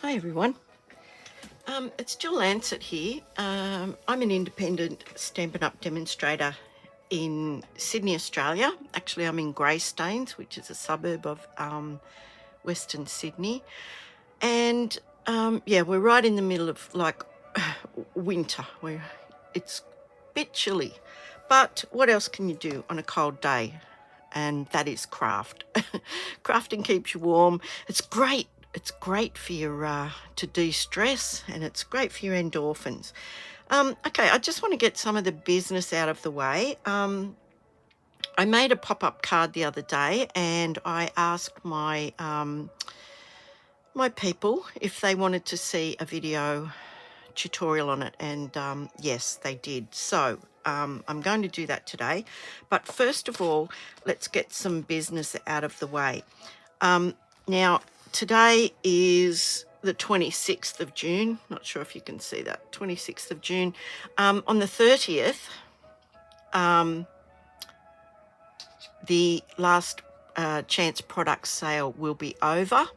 Hi everyone, it's Jill Lancet here. I'm an independent Stampin' Up! Demonstrator in Sydney, Australia. Actually, I'm in Greystanes, which is a suburb of Western Sydney. And yeah, we're right in the middle of like winter. It's a bit chilly. But what else can you do on a cold day? And that is craft. Crafting keeps you warm. It's great. It's great for your to de-stress, and it's great for your endorphins. Okay, I just want to get some of the business out of the way. I made a pop-up card the other day, and I asked my my people if they wanted to see a video tutorial on it, and yes, they did. So I'm going to do that today, but first of all, let's get some business out of the way. Now, today is the 26th of June. Not sure if you can see that. 26th of June. On the 30th, the last chance product sale will be over.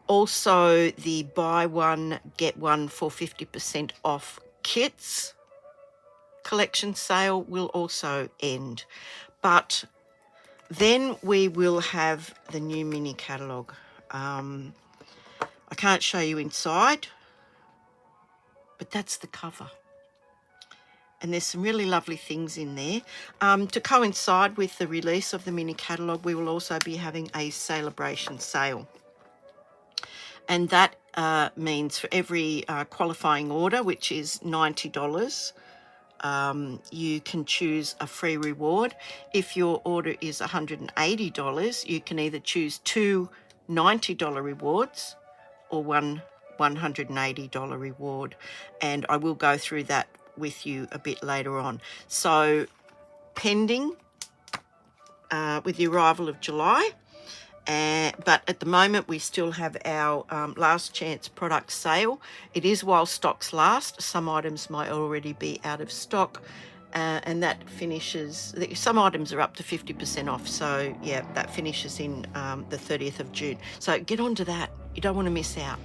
Also, the buy one, get one for 50% off kits collection sale will also end. But then we will have the new mini catalogue. I can't show you inside, but that's the cover. And there's some really lovely things in there. To coincide with the release of the mini catalogue, we will also be having a celebration sale. And that means for every qualifying order, which is $90, you can choose a free reward. If your order is $180, you can either choose two $90 rewards or one $180 reward. And I will go through that with you a bit later on. So pending with the arrival of July. But at the moment, we still have our last chance product sale. It is while stocks last. Some items might already be out of stock, and that finishes, some items are up to 50% off. So yeah, that finishes in the 30th of June. So get on to that. You don't want to miss out.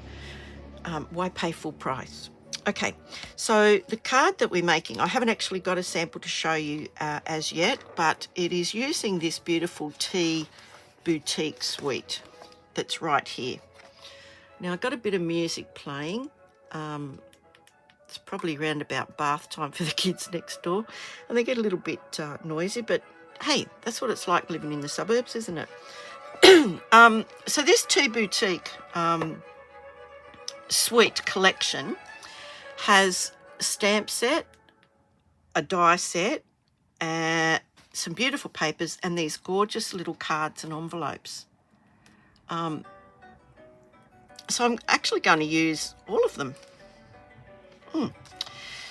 Why pay full price? Okay, so the card that we're making, I haven't actually got a sample to show you as yet, but it is using this beautiful tea boutique suite that's right here. Now I've got a bit of music playing. It's probably around about bath time for the kids next door, and they get a little bit noisy, but hey, that's what it's like living in the suburbs, isn't it? So this tea boutique suite collection has a stamp set, a die set, some beautiful papers, and these gorgeous little cards and envelopes. So I'm actually going to use all of them.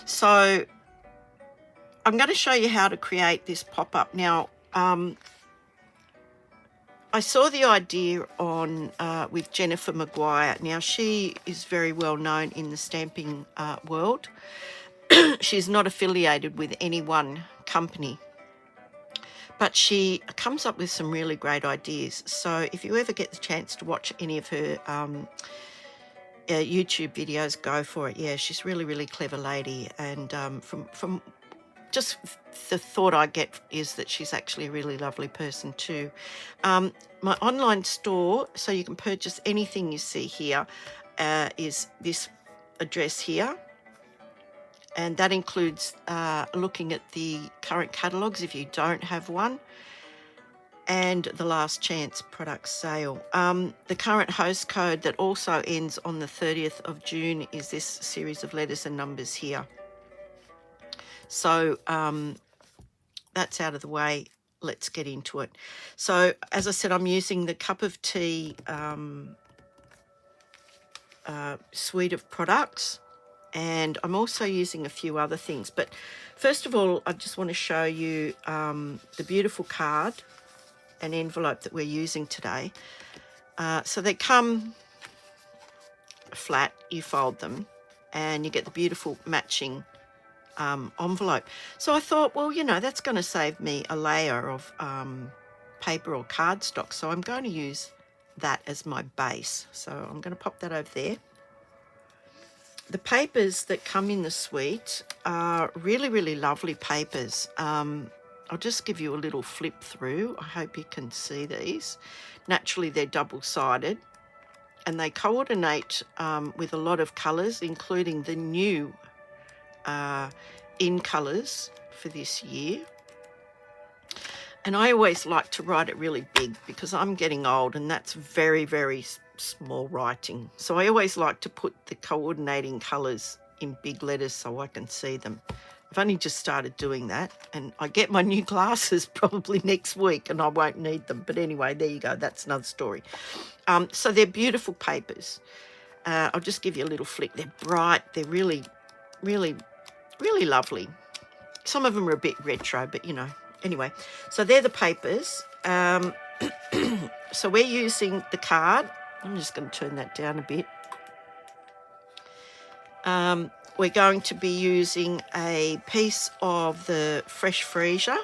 So I'm going to show you how to create this pop-up. Now, I saw the idea on with Jennifer Maguire. Now, she is very well known in the stamping world. She's not affiliated with any one company, but she comes up with some really great ideas. So if you ever get the chance to watch any of her YouTube videos, go for it. Yeah, she's really, really clever lady. And from just the thought I get is that she's actually a really lovely person too. My online store, so you can purchase anything you see here, is this address here. And that includes looking at the current catalogues if you don't have one, and the last chance product sale. The current host code that also ends on the 30th of June is this series of letters and numbers here. So that's out of the way. Let's get into it. So as I said, I'm using the cup of tea suite of products. And I'm also using a few other things. But first of all, I just want to show you the beautiful card and envelope that we're using today. So they come flat, you fold them, and you get the beautiful matching envelope. So I thought, well, you know, that's going to save me a layer of paper or cardstock. So I'm going to use that as my base. So I'm going to pop that over there. The papers that come in the suite are really, really lovely papers. I'll just give you a little flip through. I hope you can see these. Naturally, they're double-sided, and they coordinate with a lot of colours, including the new in colours for this year. And I always like to write it really big because I'm getting old and that's very, very small writing. So I always like to put the coordinating colours in big letters so I can see them. I've only just started doing that, and I get my new glasses probably next week and I won't need them. But anyway, there you go. That's another story. So they're beautiful papers. I'll just give you a little flick. They're bright. They're really, really, really lovely. Some of them are a bit retro, but you know. Anyway, so they're the papers. So we're using the card. I'm just going to turn that down a bit. We're going to be using a piece of the Fresh Freesia.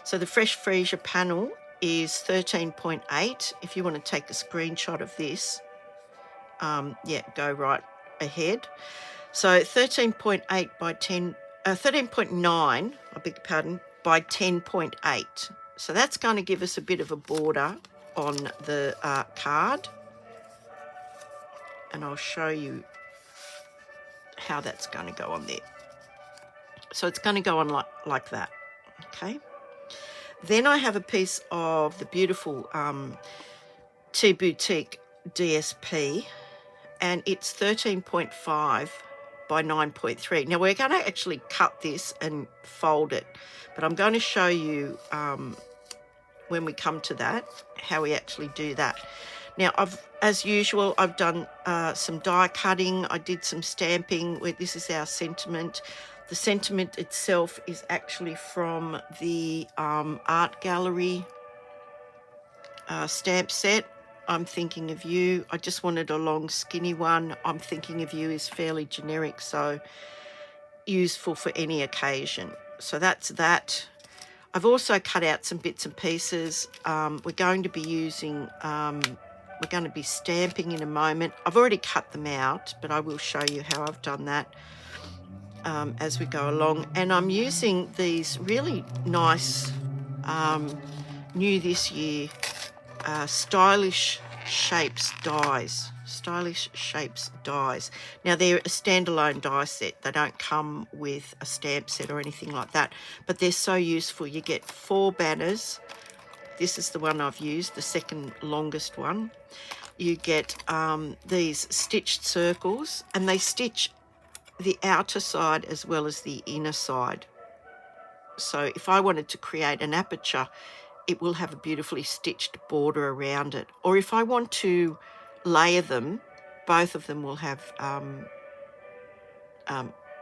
So the Fresh Freesia panel is 13.8. If you want to take a screenshot of this, yeah, go right ahead. So 13.8 by 10, 13.9, I beg your pardon, by 10.8. So that's going to give us a bit of a border on the card. And I'll show you how that's going to go on there. So it's going to go on like that, okay? Then I have a piece of the beautiful Tea Boutique DSP, and it's 13.5 by 9.3. Now we're going to actually cut this and fold it, but I'm going to show you when we come to that how we actually do that. Now, as usual, I've done some die cutting. I did some stamping. This is our sentiment. The sentiment itself is actually from the art gallery stamp set. I'm thinking of you. I just wanted a long skinny one. I'm thinking of you is fairly generic, so useful for any occasion. So that's that. I've also cut out some bits and pieces. We're going to be using, we're going to be stamping in a moment. I've already cut them out, but I will show you how I've done that as we go along. And I'm using these really nice, new this year, Stylish Shapes dies. Stylish Shapes dies. Now, they're a standalone die set. They don't come with a stamp set or anything like that, but they're so useful. You get 4 banners. This is the one I've used, the second longest one. You get these stitched circles, and they stitch the outer side as well as the inner side. So if I wanted to create an aperture, it will have a beautifully stitched border around it. Or if I want to layer them, both of them will have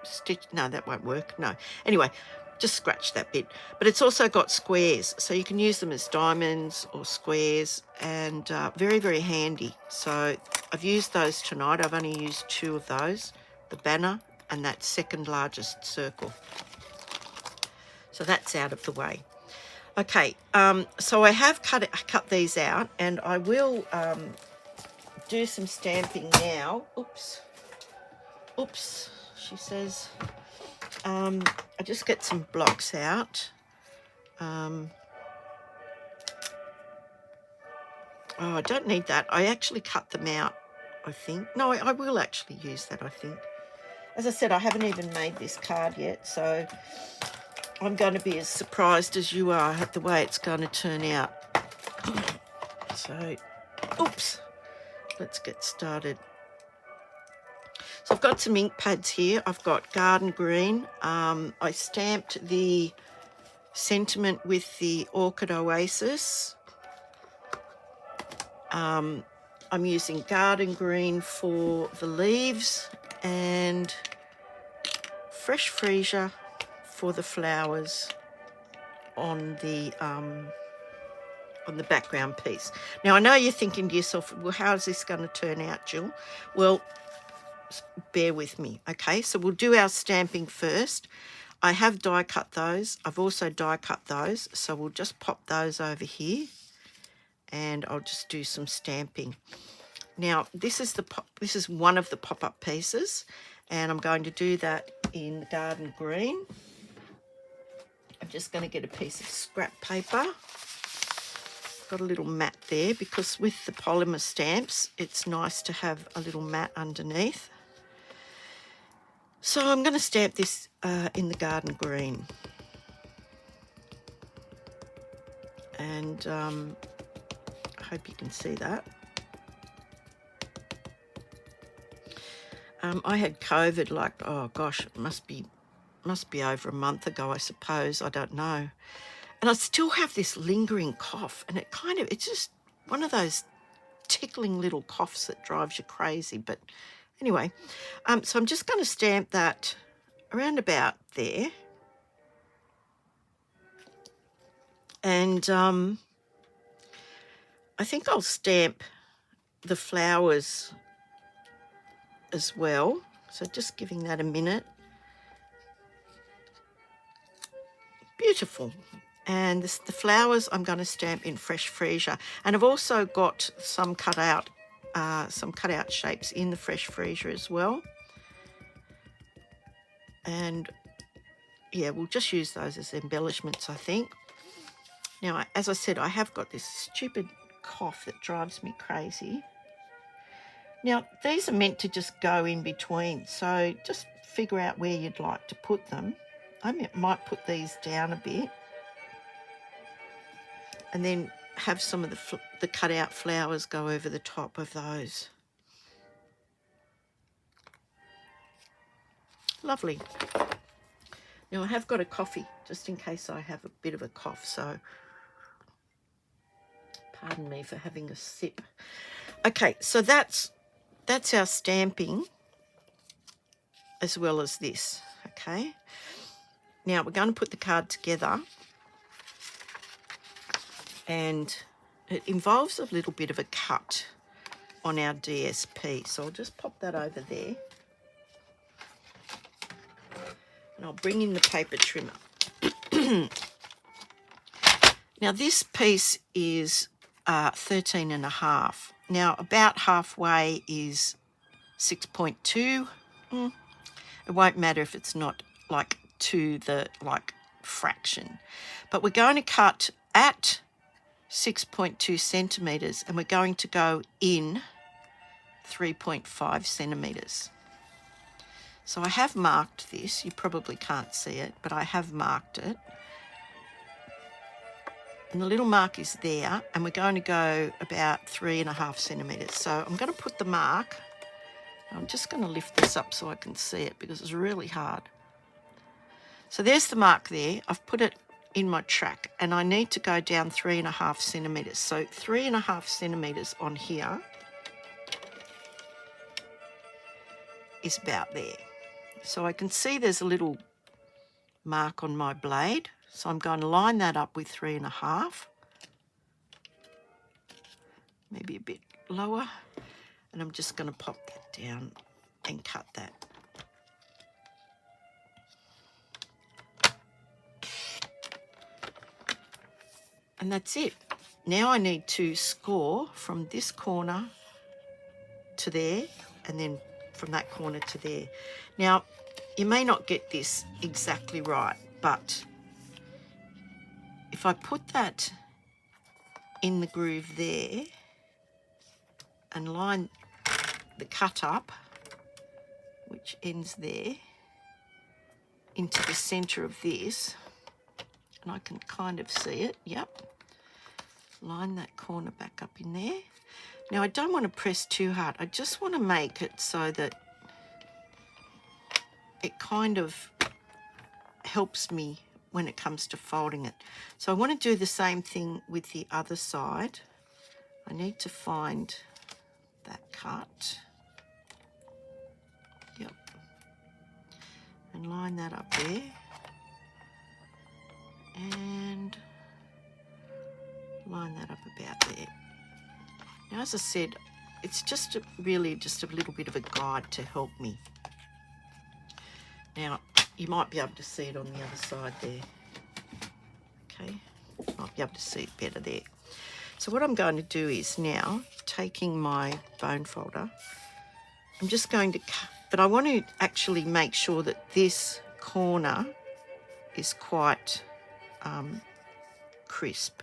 stitch. No, that won't work. No. Anyway, just scratch that bit. But it's also got squares, so you can use them as diamonds or squares, and very, very handy. So I've used those tonight. I've only used 2 of those, the banner and that second largest circle. So that's out of the way. Okay, so I have cut these out, and I will do some stamping now. Oops, she says. I just get some blocks out. Oh, I don't need that. I actually cut them out, I think. No, I will actually use that, I think. As I said, I haven't even made this card yet, so I'm going to be as surprised as you are at the way it's going to turn out. So, oops, let's get started. So I've got some ink pads here. I've got Garden Green. I stamped the sentiment with the Orchid Oasis. I'm using Garden Green for the leaves and Fresh Freesia for the flowers on the background piece. Now, I know you're thinking to yourself, well, how is this going to turn out, Jill? Well, bear with me, okay? So we'll do our stamping first. I have die cut those. I've also die cut those, so we'll just pop those over here, and I'll just do some stamping. Now, this is one of the pop-up pieces, and I'm going to do that in garden green. I'm just going to get a piece of scrap paper. Got a little mat there because with the polymer stamps, it's nice to have a little mat underneath. So I'm going to stamp this in the garden green. And I hope you can see that. I had COVID like, oh gosh, it must be over a month ago, I suppose. I don't know. And I still have this lingering cough, and it's just one of those tickling little coughs that drives you crazy. But anyway, so I'm just going to stamp that around about there. And I think I'll stamp the flowers as well. So just giving that a minute. Beautiful. And the flowers I'm going to stamp in Fresh Freesia. And I've also got some cut out shapes in the Fresh Freesia as well. And yeah, we'll just use those as embellishments, I think. Now, as I said, I have got this stupid cough that drives me crazy. Now, these are meant to just go in between, so just figure out where you'd like to put them. I might put these down a bit and then have some of the cut out flowers go over the top of those. Lovely. Now I have got a coffee just in case I have a bit of a cough, so pardon me for having a sip. Okay, so that's our stamping as well as this, okay? Now we're going to put the card together, and it involves a little bit of a cut on our DSP. So I'll just pop that over there. And I'll bring in the paper trimmer. Now this piece is 13.5. Now about halfway is 6.2. It won't matter if it's not like to the fraction. But we're going to cut at 6.2 centimetres, and we're going to go in 3.5 centimetres. So I have marked this. You probably can't see it, but I have marked it. And the little mark is there, and we're going to go about 3.5 centimetres. So I'm going to put the mark. I'm just going to lift this up so I can see it because it's really hard. So there's the mark there. I've put it in my track, and I need to go down 3.5 centimetres. So 3.5 centimetres on here is about there. So I can see there's a little mark on my blade. So I'm going to line that up with 3.5, maybe a bit lower, and I'm just going to pop that down and cut that. And that's it. Now I need to score from this corner to there, and then from that corner to there. Now, you may not get this exactly right, but if I put that in the groove there and line the cut up, which ends there, into the centre of this, and I can kind of see it, yep. Line that corner back up in there. Now I don't want to press too hard. I just want to make it so that it kind of helps me when it comes to folding it. So I want to do the same thing with the other side. I need to find that cut. Yep. And line that up there. And line that up about there. Now, as I said, it's just really just a little bit of a guide to help me. Now, you might be able to see it on the other side there. Okay, might be able to see it better there. So what I'm going to do is now, taking my bone folder, I'm just going to cut, but I want to actually make sure that this corner is quite crisp.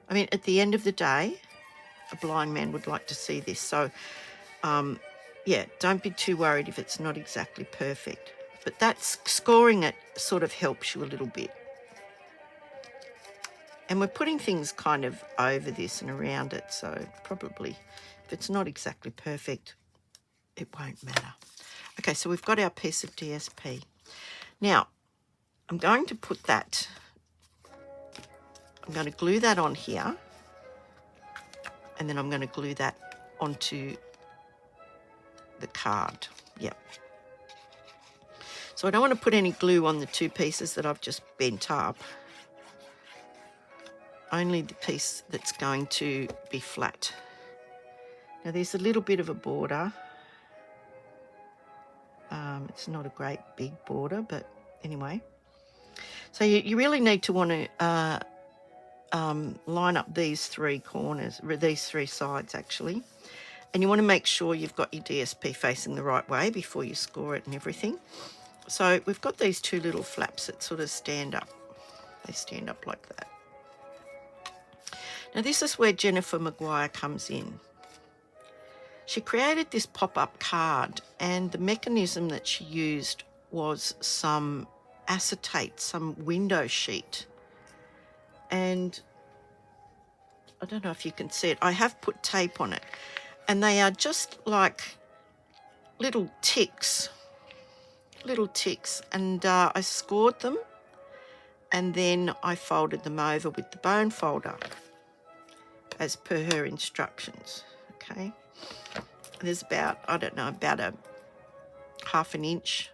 I mean, at the end of the day, a blind man would like to see this. So, yeah, don't be too worried if it's not exactly perfect. But that's scoring it sort of helps you a little bit. And we're putting things kind of over this and around it, so probably if it's not exactly perfect, it won't matter. Okay, so we've got our piece of DSP. Now, I'm going to put that, I'm going to glue that on here, and then I'm going to glue that onto the card. Yep. So I don't want to put any glue on the two pieces that I've just bent up. Only the piece that's going to be flat. Now there's a little bit of a border. It's not a great big border, but anyway. So you really need to want to line up these three corners, these three sides actually. And you want to make sure you've got your DSP facing the right way before you score it and everything. So we've got these two little flaps that sort of stand up. They stand up like that. Now this is where Jennifer Maguire comes in. She created this pop-up card, and the mechanism that she used was some acetate, some window sheet. And I don't know if you can see it. I have put tape on it, and they are just like little ticks, and I scored them, and then I folded them over with the bone folder as per her instructions. Okay, there's about, I don't know, about a half an inch,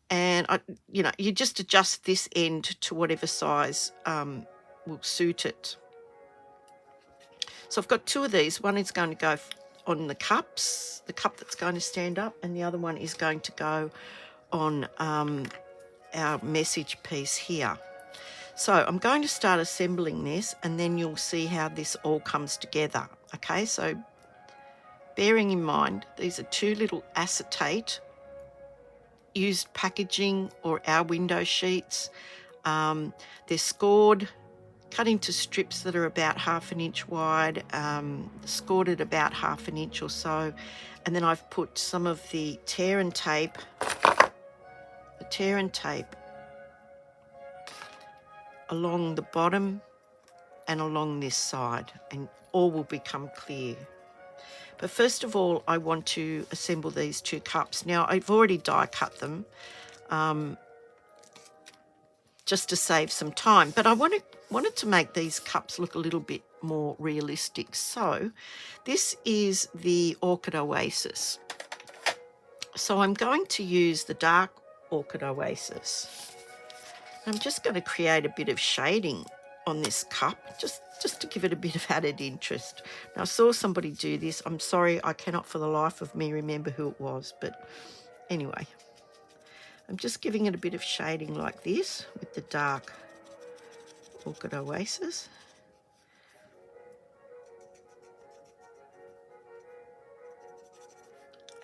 and you just adjust this end to whatever size will suit it. So I've got two of these. One is going to go on the cups, the cup that's going to stand up, and the other one is going to go on our message piece here. So I'm going to start assembling this, and then you'll see how this all comes together. Okay, so bearing in mind, these are two little acetate used packaging or our window sheets. They're scored, cut into strips that are about half an inch wide, scored at about half an inch or so. And then I've put some of the tear and tape along the bottom and along this side, and all will become clear. But first of all, I want to assemble these two cups. Now, I've already die cut them just to save some time, but I wanted to make these cups look a little bit more realistic. So this is the Orchid Oasis. So I'm going to use the dark Orchid Oasis. I'm just going to create a bit of shading on this cup, just to give it a bit of added interest. Now, I saw somebody do this. I'm sorry, I cannot for the life of me remember who it was, but anyway, I'm just giving it a bit of shading like this with the dark Orchid Oasis.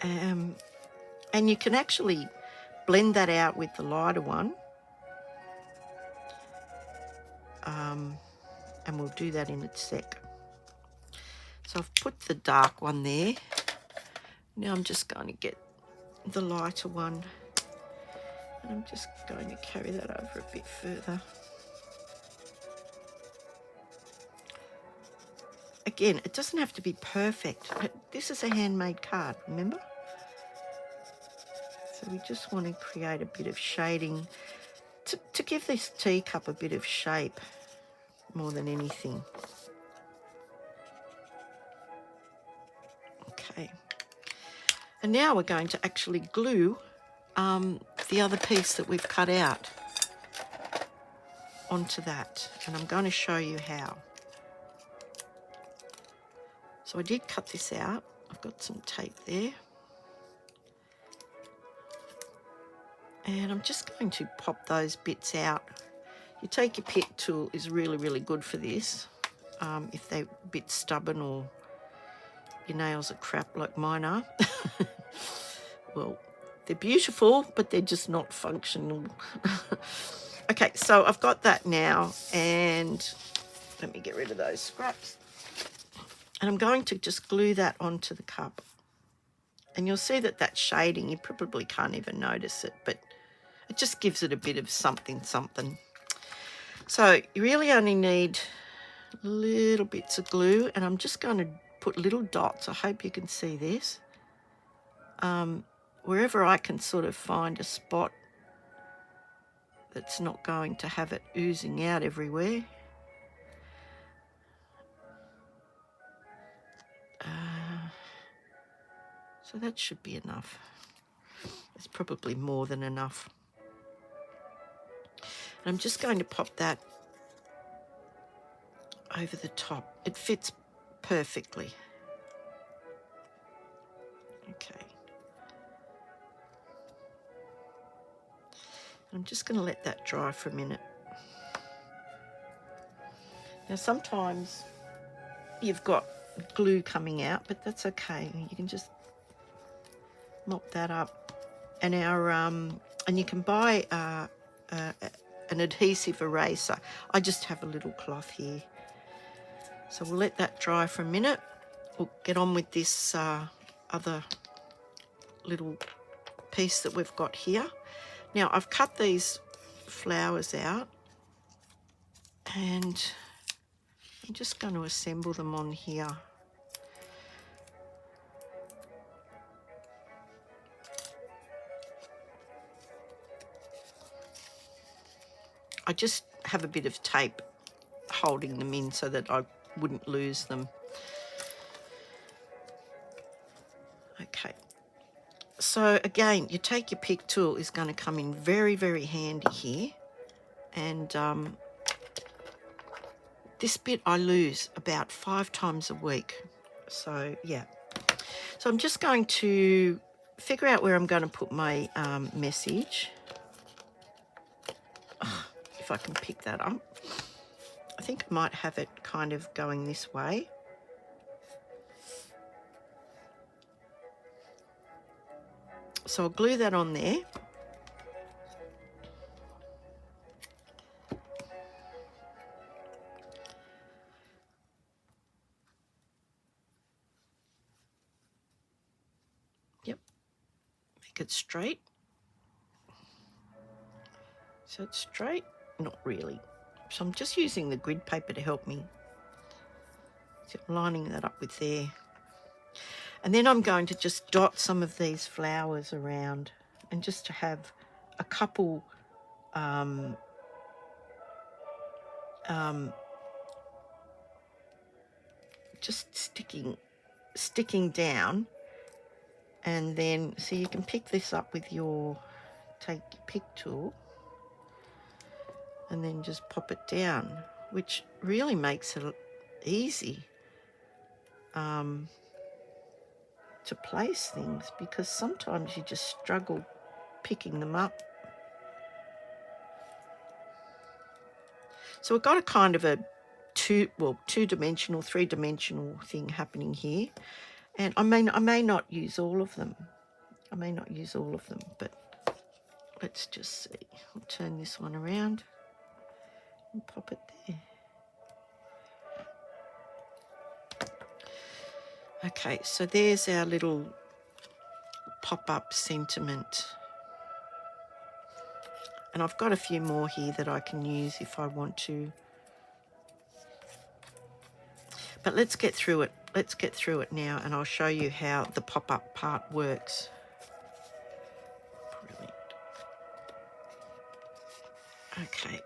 And you can actually blend that out with the lighter one. And we'll do that in a sec. So I've put the dark one there. Now I'm just going to get the lighter one, and I'm just going to carry that over a bit further. Again, it doesn't have to be perfect. This is a handmade card, remember? So we just want to create a bit of shading to give this teacup a bit of shape more than anything. Okay. And now we're going to actually glue the other piece that we've cut out onto that. And I'm going to show you how. So I did cut this out. I've got some tape there. And I'm just going to pop those bits out You take your pick tool is really, really good for this. If they're a bit stubborn or your nails are crap like mine are. Well, they're beautiful, but they're just not functional. Okay, so I've got that now, and let me get rid of those scraps. And I'm going to just glue that onto the cup. And you'll see that that shading, you probably can't even notice it, but it just gives it a bit of something, something. So you really only need little bits of glue, and I'm just going to put little dots. I hope you can see this. Wherever I can sort of find a spot that's not going to have it oozing out everywhere. So that should be enough. It's probably more than enough. And I'm just going to pop that over the top. It fits perfectly. Okay. I'm just going to let that dry for a minute. Now sometimes you've got glue coming out, but that's okay. You can just mop that up. And and you can buy an adhesive eraser. I just have a little cloth here. So we'll let that dry for a minute. We'll get on with this other little piece that we've got here. Now I've cut these flowers out, and I'm just going to assemble them on here. I just have a bit of tape holding them in so that I wouldn't lose them. Okay. So again, you take your pick tool is going to come in very, very handy here. And this bit I lose about 5 times a week. So yeah. So I'm just going to figure out where I'm going to put my message. If I can pick that up. I think I might have it kind of going this way. So I'll glue that on there. Yep. Make it straight. So it's straight? Not really. So I'm just using the grid paper to help me. So I'm lining that up with there. And then I'm going to just dot some of these flowers around, and just to have a couple just sticking down. And then, so you can pick this up with your, take your pick tool, and then just pop it down, which really makes it easy to place things, because sometimes you just struggle picking them up. So we've got a kind of a two-dimensional, three-dimensional thing happening here. And I may not use all of them. But let's just see. I'll turn this one around and pop it there. Okay, so there's our little pop-up sentiment. And I've got a few more here that I can use if I want to. But let's get through it. Let's get through it now, and I'll show you how the pop-up part works. Brilliant. Okay.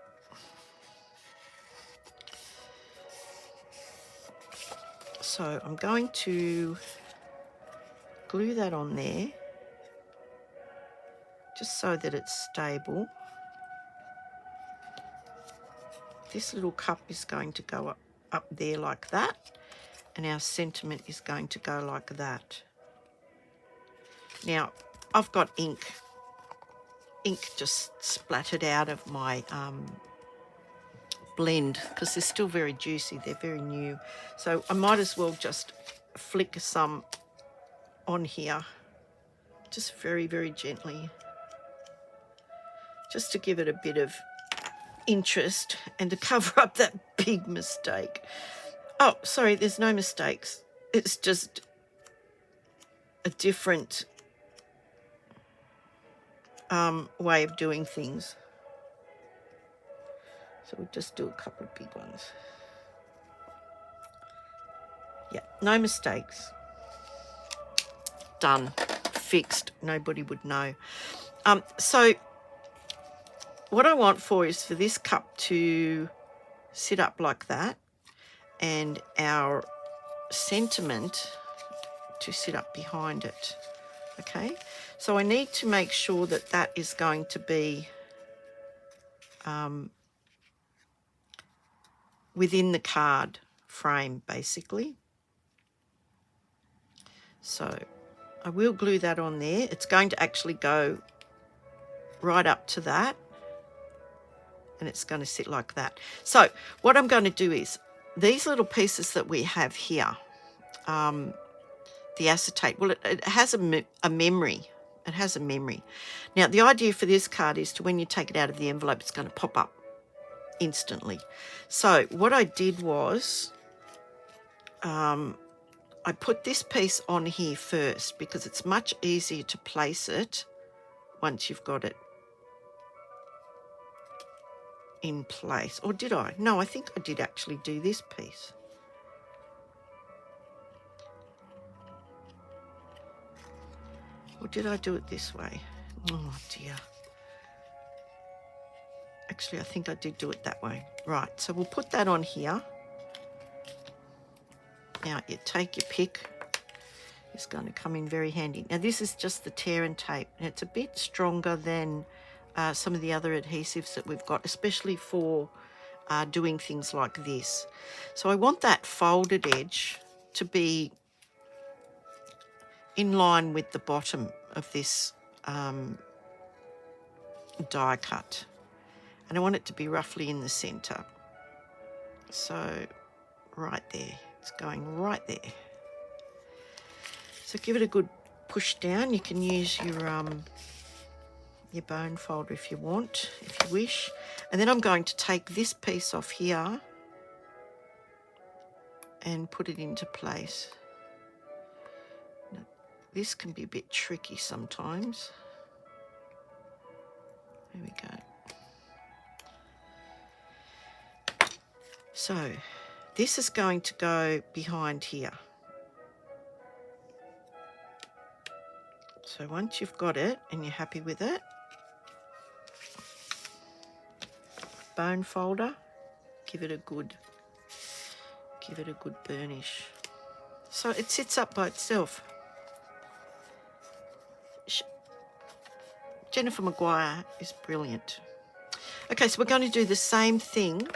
So I'm going to glue that on there, just so that it's stable. This little cup is going to go up there like that, and our sentiment is going to go like that. Now, I've got ink just splattered out of my blend because they're still very juicy. They're very new. So I might as well just flick some on here, just very, very gently, just to give it a bit of interest and to cover up that big mistake. Oh, sorry, there's no mistakes. It's just a different way of doing things. So we'll just do a couple of big ones. Yeah, no mistakes. Done, fixed, nobody would know. So what I want is for this cup to sit up like that and our sentiment to sit up behind it. Okay, so I need to make sure that that is going to be within the card frame, basically. So I will glue that on there. It's going to actually go right up to that, and it's going to sit like that. So what I'm going to do is these little pieces that we have here, the acetate, well, it has a memory. It has a memory. Now, the idea for this card is to, when you take it out of the envelope, it's going to pop up instantly. So what I did was I put this piece on here first because it's much easier to place it once you've got it in place. Or did I? No, I think I did actually do this piece. Or did I do it this way? Oh dear. Actually, I think I did do it that way. Right, so we'll put that on here. Now, you take your pick. It's going to come in very handy. Now, this is just the tear and tape, and it's a bit stronger than some of the other adhesives that we've got, especially for doing things like this. So I want that folded edge to be in line with the bottom of this die cut. And I want it to be roughly in the centre. So right there, it's going right there. So give it a good push down. You can use your bone folder if you want, if you wish. And then I'm going to take this piece off here and put it into place. Now, this can be a bit tricky sometimes. There we go. So this is going to go behind here. So once you've got it and you're happy with it, bone folder, give it a good burnish. So it sits up by itself. Jennifer Maguire is brilliant. Okay, so we're going to do the same thing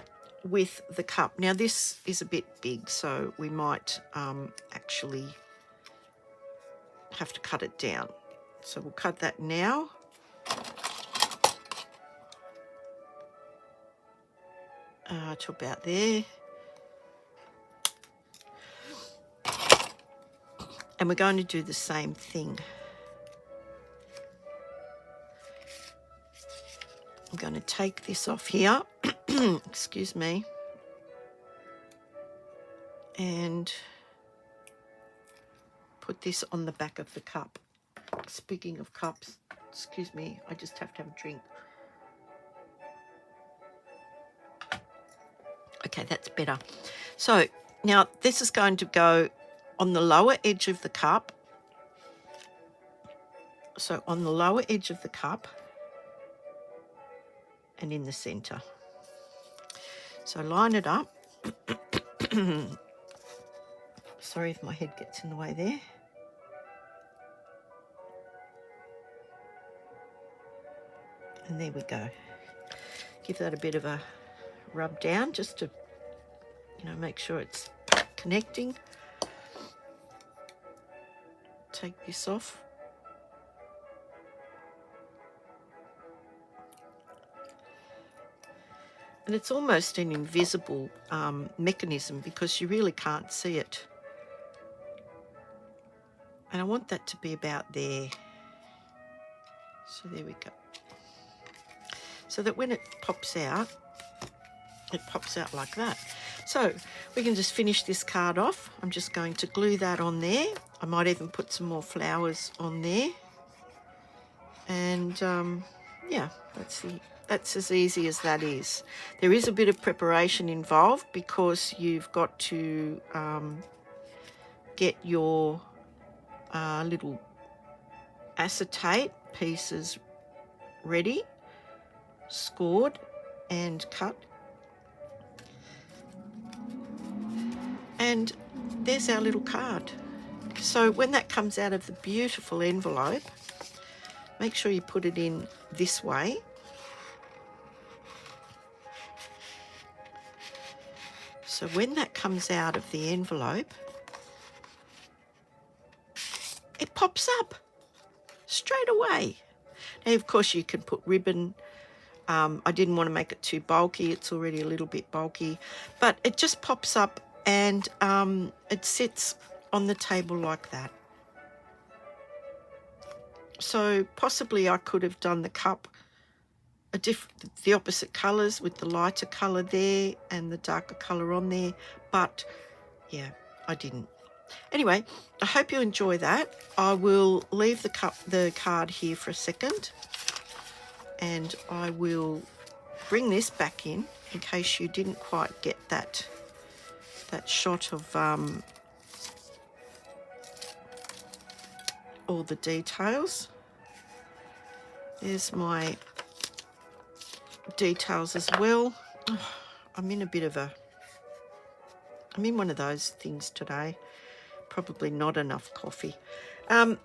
with the cup. Now this is a bit big, so we might actually have to cut it down. So we'll cut that now. To about there. And we're going to do the same thing. I'm going to take this off here, excuse me, and put this on the back of the cup. Speaking of cups, excuse me, I just have to have a drink. Okay, that's better. So now this is going to go on the lower edge of the cup. So on the lower edge of the cup and in the centre. So line it up. Sorry if my head gets in the way there. And there we go. Give that a bit of a rub down just to, make sure it's connecting. Take this off. And it's almost an invisible mechanism because you really can't see it. And I want that to be about there. So there we go. So that when it pops out like that. So we can just finish this card off. I'm just going to glue that on there. I might even put some more flowers on there. And yeah, that's as easy as that is. There is a bit of preparation involved because you've got to get your little acetate pieces ready, scored and cut. And there's our little card. So when that comes out of the beautiful envelope, make sure you put it in this way. So when that comes out of the envelope, it pops up straight away. Now, of course, you can put ribbon. I didn't want to make it too bulky. It's already a little bit bulky. But it just pops up and it sits on the table like that. So possibly I could have done the cup the opposite colours with the lighter colour there and the darker colour on there, but yeah, I didn't. Anyway, I hope you enjoy that. I will leave the card here for a second, and I will bring this back in case you didn't quite get that shot of all the details. There's my details as well. Oh, I'm in one of those things today. Probably not enough coffee. But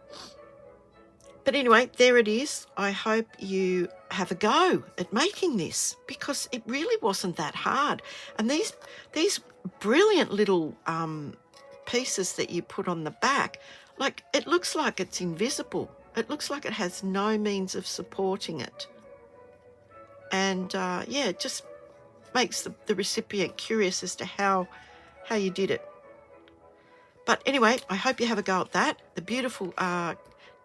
anyway, there it is. I hope you have a go at making this because it really wasn't that hard. And these brilliant little pieces that you put on the back, like it looks like it's invisible. It looks like it has no means of supporting it. And yeah, it just makes the recipient curious as to how you did it. But anyway, I hope you have a go at that. The beautiful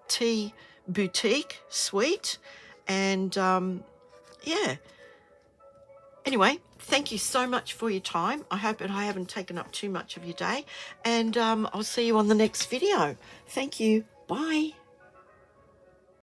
tea boutique suite. And yeah. Anyway, thank you so much for your time. I hope that I haven't taken up too much of your day. And I'll see you on the next video. Thank you. Bye.